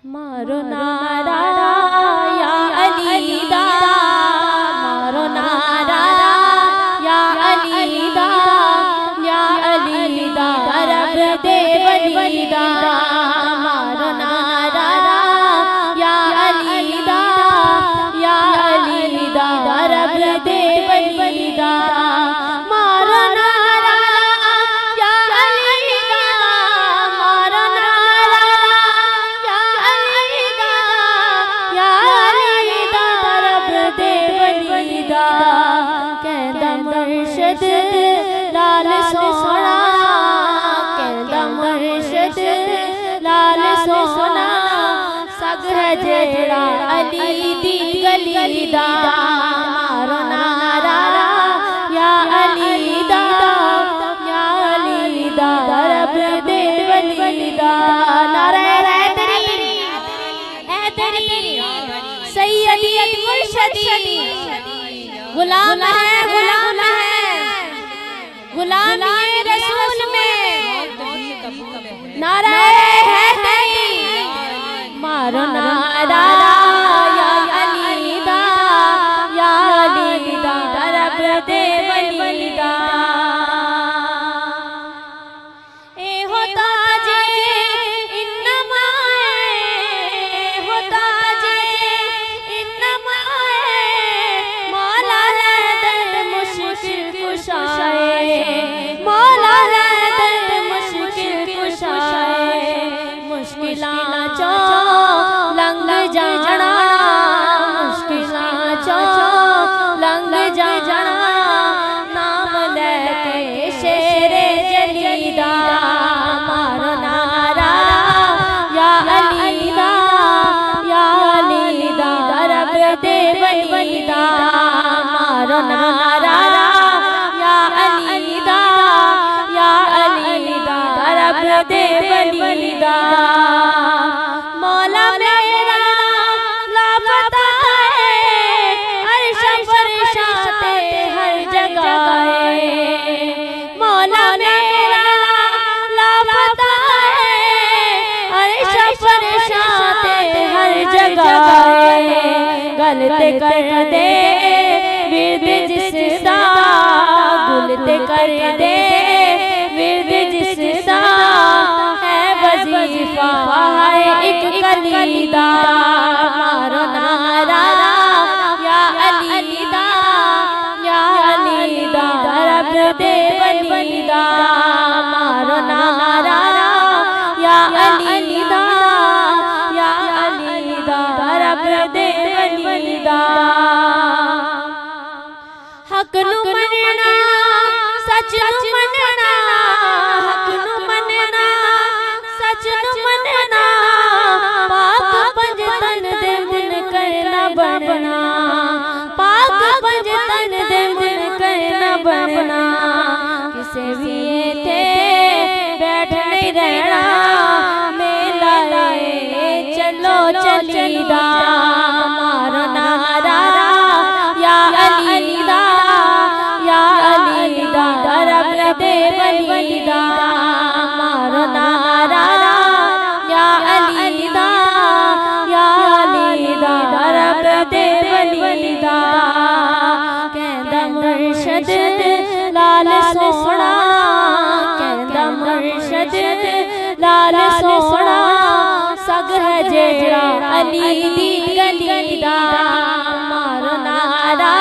मारो नारा या अली दा, मारो नारा या अली दा, या अली दा रब दे वली दा। मारो नारा या अली दा, या अली दा रब दे वली दा। मारो नारा या अली दा, मारो नारा या अली दा, या अली दा रब दे वली दा। कहंदा मुर्शद लाल सोहना, कहंदा मुर्शद लाल सोहना, सग है जेड़ा अली दी गली दा। मारो नारा या अली दा, या अली दा रब दे वली दा। नारा हैदरी सैयदी मुर्शदी, गुलाम है गुलाम है गुलाम ये रसूल में। नारा हैदरी, मारो नारा या अली दा, या अली दा रब दे वली दा। ए होता जे इन्नमा ए होता जे इन्नमा मौला हैदर मुश्किल कुशाए, मौला हैदर मुश्किल कुशाए। मुश्किलां चो लंघ जाना, मुश्किलां चो लंघ जाना, नाम लेके शेरे जली दा। मारो नारा या अली दा, या अली दा रब दे वली दा। मारो नारा या अली दा, या अली दा रब दे वली दा। मौला मेरा लापता है, अर्श फरशाते हर जगह है। मौला मेरा लापता है, अर्श फरशाते हर जगह है। गलत कर दे विरद जिसदा, गुलत कर दे विरद जिसदा, है वजीफा है एक कली दा। मारो नारा या अली दा, या अली दा रब दे वली दा। मारो नारा या अली दा, या अली दा रब दे वली दा। हक नू मनना सच नू मनना, हक नू मनना सच नू मनना, पाक पंज तन दे मुन करना बनना, पाक पंज तन दे मुन करना बनना। किसे भी थे बैठ नहीं रहना, मेला लाए चलो चली दा। मारो नारा या अली दा, या अली दा रब दे वली दा। मारो नारा या अली दा, या अली दा रब दे वली दा। कहंदा मुर्शद लाल सोहना, कहंदा मुर्शद लाल सोहना, सग है जेड़ा अली दी गली दा। मारो नारा